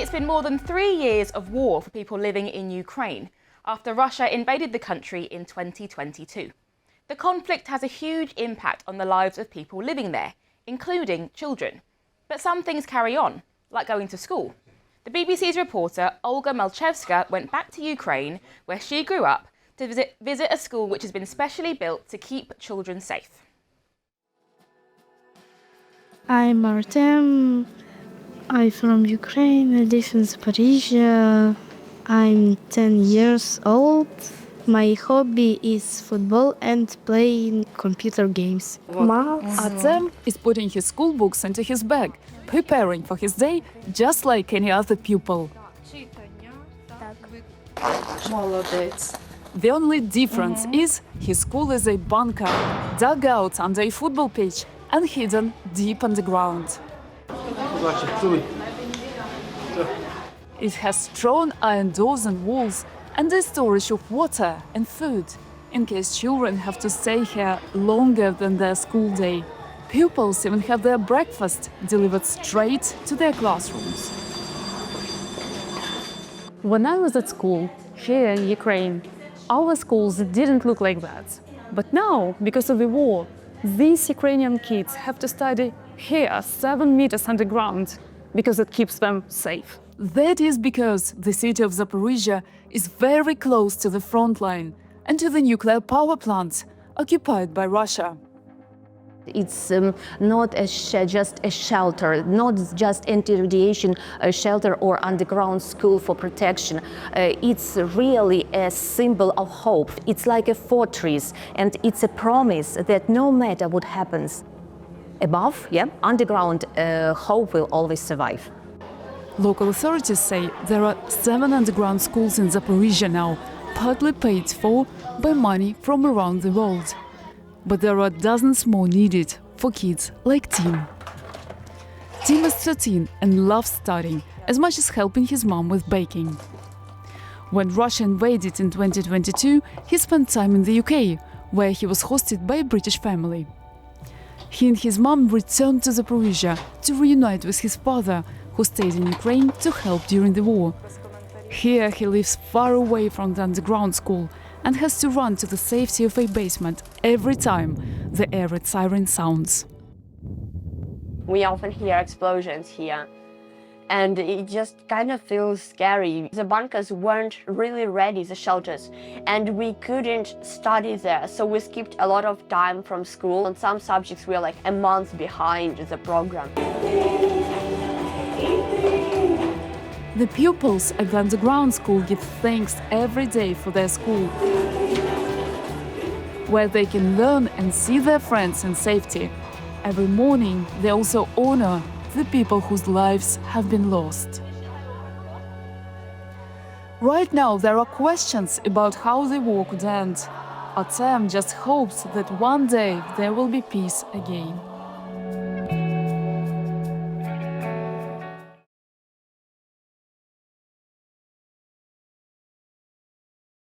It's been more than 3 years of war for people living in Ukraine after Russia invaded the country in 2022. The conflict has a huge impact on the lives of people living there, including children. But some things carry on, like going to school. The BBC's reporter Olga Malchevska went back to Ukraine, where she grew up, to visit a school which has been specially built to keep children safe. I'm Artem. I'm from Ukraine. I live in Zaporizhzhia. I'm 10 years old. My hobby is football and playing computer games. Artem is putting his school books into his bag, preparing for his day just like any other pupil. The only difference is his school is a bunker, dug out under a football pitch and hidden deep underground. It has strong iron doors and walls and a storage of water and food, in case children have to stay here longer than their school day. Pupils even have their breakfast delivered straight to their classrooms. When I was at school, here in Ukraine, our schools didn't look like that. But now, because of the war, these Ukrainian kids have to study here 7 meters underground, because it keeps them safe. That is because the city of Zaporizhzhia is very close to the front line and to the nuclear power plants occupied by Russia. It's not just a shelter, not just anti-radiation shelter or underground school for protection. It's really a symbol of hope. It's like a fortress, and it's a promise that no matter what happens above, underground, hope will always survive. Local authorities say there are 7 underground schools in Zaporizhzhia now, partly paid for by money from around the world. But there are dozens more needed for kids like Tim. Tim is 13 and loves studying as much as helping his mom with baking. When Russia invaded in 2022, he spent time in the UK, where he was hosted by a British family. He and his mom returned to Zaporizhzhia to reunite with his father, who stayed in Ukraine to help during the war. Here he lives far away from the underground school and has to run to the safety of a basement every time the air raid siren sounds. We often hear explosions here, and it just kind of feels scary. The bunkers weren't really ready, the shelters, and we couldn't study there, so we skipped a lot of time from school. On some subjects we were like a month behind the program. The pupils at the underground school give thanks every day for their school, where they can learn and see their friends in safety. Every morning they also honor the people whose lives have been lost. Right now there are questions about how the war could end. Artem just hopes that one day there will be peace again.